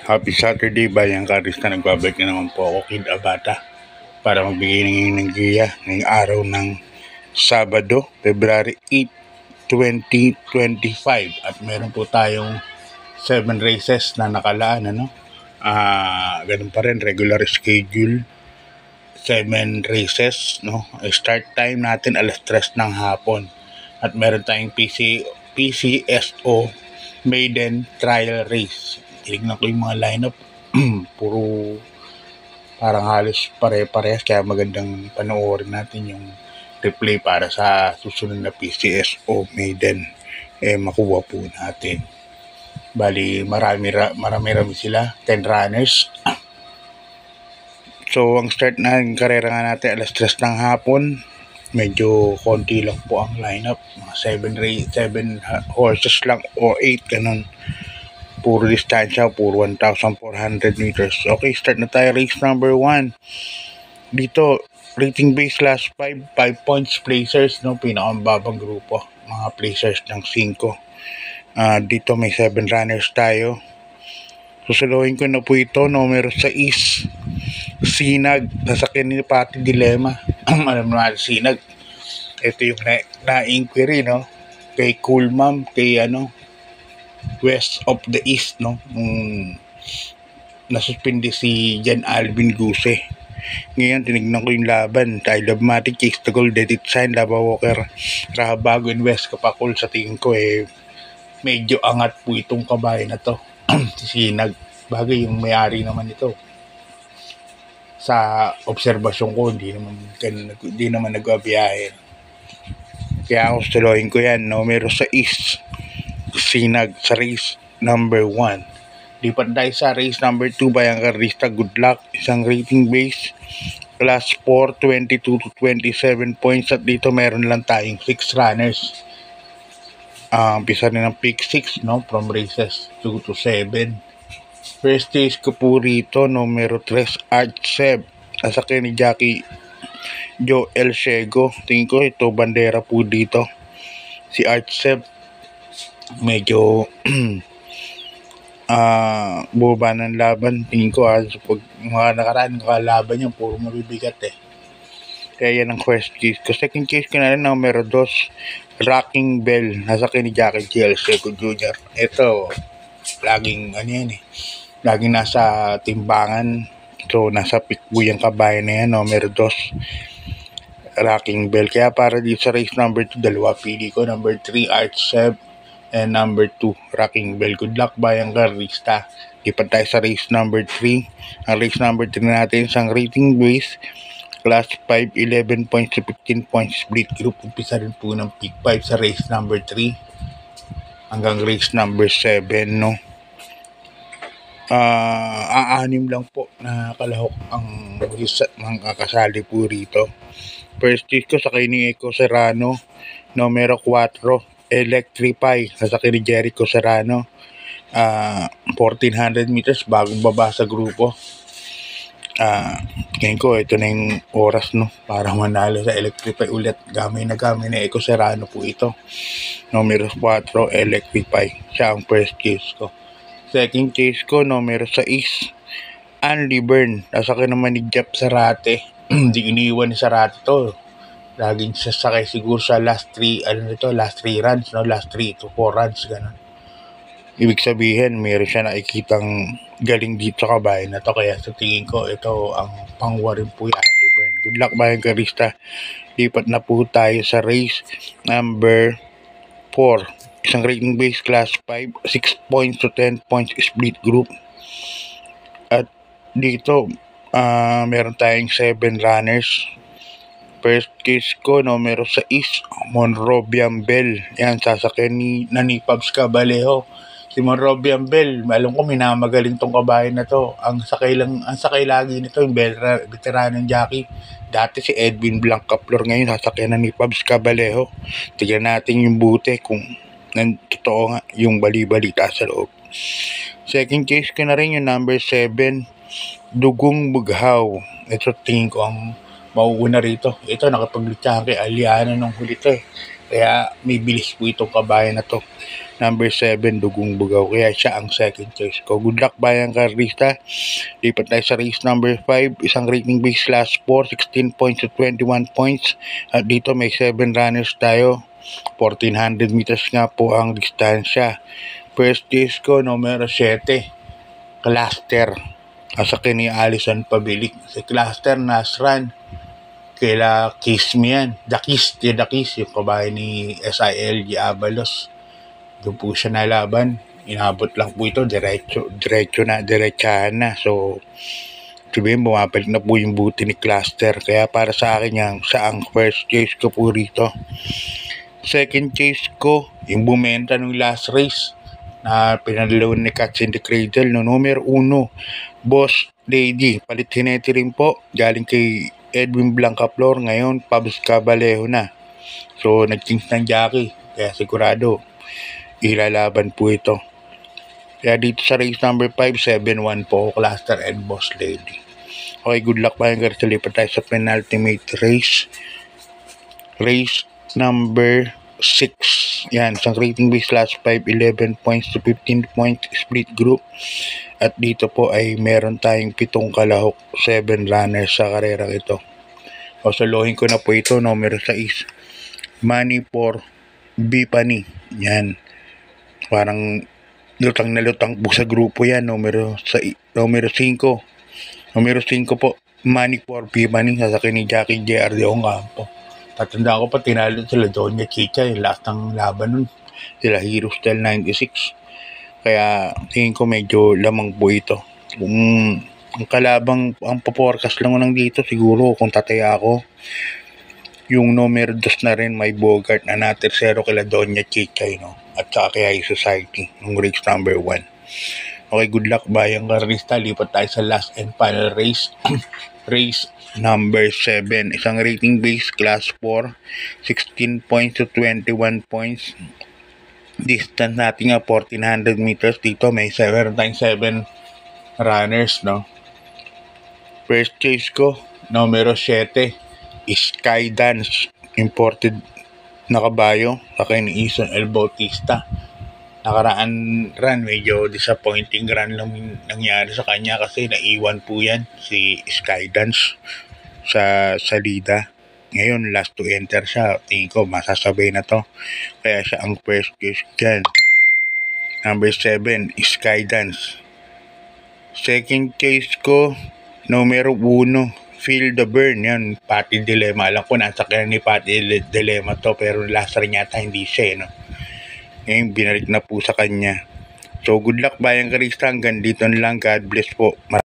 Happy Saturday, Bayang Karista. Nagbabalik na naman po ako, Kid Abata, para magbigay ng giya ngayong araw ng Sabado, February 8, 2025. At meron po tayong 7 races na nakalaan, ganun pa rin, regular schedule, 7 races, no? Start time natin alas 3 ng hapon. At meron tayong PCSO maiden trial race. Tinignan ko yung mga lineup, puro parang halos pare-parehas, kaya magandang panoorin natin yung replay para sa susunod na PCSO maiden makuha po natin. Bali marami sila, 10 runners. So ang start na ng karera nga natin alas 3 ng hapon. Medyo konti lang po ang lineup, mga 7 horses lang o 8 ganun. Puro distansya, puro 1,400 meters. Okay, start na tayo. Race number 1. Dito, rating base last 5 points placers, no? Pinakamababang grupo. Mga placers ng 5. Dito may 7 runners tayo. Susulohin ko na po ito. Numero 6. Sinag. Sasakyan ni Pati Dilema. Alam naman, Sinag. Ito yung na-inquiry, no? Kay Cool Ma'am, kay West of the East, no? Nasuspindi si Jan Alvin Guse. Ngayon, tinignan ko yung laban. I Love Matic, Chase the Gold, Edit Sign, Lava Walker, Rahabago, and West Kapakul. Sa tingin ko, medyo angat po itong kabayan na to. Si Sinag. Bagay yung may-ari naman ito. Sa obserbasyon ko, hindi naman nagbabiyahe. Kaya ako tuloyin ko yan. Numero 6. Sinag sa race number 1. Lipat tayo sa race number 2, Bayang Karista. Good luck. Isang rating base class 4, 22 to 27 points. At dito meron lang tayong 6 runners. Umpisa na ng pick 6, no? From races 2 to 7. First stage ko po rito, numero 3, Archseb. Nasakyan ni Jackie Joe El Shego. Tingin ko ito bandera po dito. Si Archseb medyo bumaba ng laban. Tingin ko pag mga nakaraan kalaban niya puro mabibigat Kaya yan ang first case ko. Second case ko na rin, numero 2, Rocking Bell. Nasakyan ni Jackie G.L. Seco Jr. Ito laging laging nasa timbangan. So nasa pikbu yung kabayan na yan, numero 2, Rocking Bell. Kaya para dito sa race number 2, dalawa pili ko, number 3, Archseb, and number 2, Rocking Bell. Good luck, Bayang Karista. Lipat tayo sa race number 3. Ang race number 3 natin, isang rating base class 5, 11 points to 15 points split group. Umpisa rin po ng pick 5 sa race number 3 hanggang race number 7, no? Aanim lang po na kalahok ang mga kasali po rito. First case ko sa ni Eco Serrano, numero 4, Electrify. Sasakyan ni Jericho Serrano. 1,400 meters, bagong baba sa grupo. Tingin ko ito na yung oras, no, para manalo sa Electrify ulit. Gamay na Eco Serrano po ito. Numero 4, Electrify. Siya ang first case ko. Second case ko, numero 6, Andy Byrne. Nasakyan naman ni Jeff Sarate. Hindi iniwan ni Sarate to. Laging sasakay siguro sa last 3 runs, no? Last 3 to 4 runs, ganun. Ibig sabihin, meron siya nakikitang galing dito sa kabayan na to. Kaya sa tingin ko, ito ang pangwarin po yung Andy Byrne. Good luck, Bayang Karista. Lipat na po tayo sa race number 4. Isang rating base class 5, 6 points to 10 points split group. At dito, meron tayong 7 runners. First case ko, numero 6, Monrobian Bell. Yan, sasakyan ni Pabs Cabalejo. Si Monrobian Bell, alam ko minamagaling tong kabayan na to. Ang sakay lagi nito, yung veteranong jockey. Dati si Edwin Blancaplor, ngayon sasakyan na ni Pabs Cabalejo. Tignan natin yung buti kung totoo nga yung bali-balita sa loob. Second case ko na rin yung number 7, Dugong Bughaw. Ito tingin ko ang mauuna rito. Ito nakapaglutsyahan kay Aliana nung huli to Kaya may bilis po itong kabayan na to. Number 7, Dugong Bugaw. Kaya siya ang second choice ko. Good luck, Bayang Carlista. Lipat tayo sa race number 5. Isang rating base class 4, 16 points to 21 points. At dito may 7 runners tayo. 1400 meters nga po ang distansya. First choice ko, numero 7. Cluster. Kasakin ni Alison Pabilik. Si Cluster, Nasran. Kaila Kiss me yan. The Kiss, yung kabahay ni SIL Abalos. Doon po siya nalaban. Inabot lang po ito. Diretsahan na. So, sabihin, bumabalik na po yung buti ni Cluster. Kaya para sa akin siya ang first choice ko po rito. Second choice ko, yung bumenta ng last race na pinadalawan ni Cats in the Cradle. No, numero 1, Boss Lady. Palit hineti rin po. Galing kay Edwin Blancaflor. Ngayon, Pabs Cabalejo na. So, nag-change ng jockey. Kaya sigurado, ilalaban po ito. Kaya dito sa race number 5, 7-1 po, Cluster and Boss Lady. Okay, good luck pa yung Garcia. Lipat tayo sa penultimate race. Race number 6. Yan, isang rating base last 5, 11 points to 15 points split group. At dito po ay meron tayong 7 kalahok, 7 runners sa karerang ito. O salohin ko na po ito, numero 6. Money for Bipani. Yan. Parang lutang na lutang po sa grupo yan. Numero 5. Numero 5 po. Money for Bipani. Sasakin ni Jackie J.R. de Ocampo. Tatandaan ko pa, tinalo sila Doña Chicha. Yung last ng laban nun. Sila Hero Style 96. Kaya tingin ko medyo lamang po ito. Kung ang kalabang, ang paporkas lang lang dito siguro kung tataya ako. Yung numero 2 na rin, may Bogart na natersero kila Doña Chicha, no? At saka kay High Society, yung race number 1. Okay, good luck, Bayang Carlista. Lipat tayo sa last and final race. Race number 7. Isang rating base, class 4. 16 points to 21 points. Distance natin nga, 1400 meters. Dito may 7 times 7 runners, no? First choice ko, numero 7. Skydance, imported na kabayo sa kay ni Ison El Bautista. Nakaraan run, medyo disappointing run lang nangyari sa kanya kasi naiwan po yan si Skydance sa salida. Ngayon, last to enter siya. Tingin ko, masasabay na to. Kaya siya ang first choice dyan. Number 7, Skydance. Second choice ko, numero 1, Feel the Burn. Yan, Patty Dilemma. Alam ko, nasa kaya ni Patty Dilemma to, pero last rin yata hindi siya, no? Ngayon, binalik na po sa kanya. So, good luck, Bayang Carlista. Hanggang dito na lang. God bless po.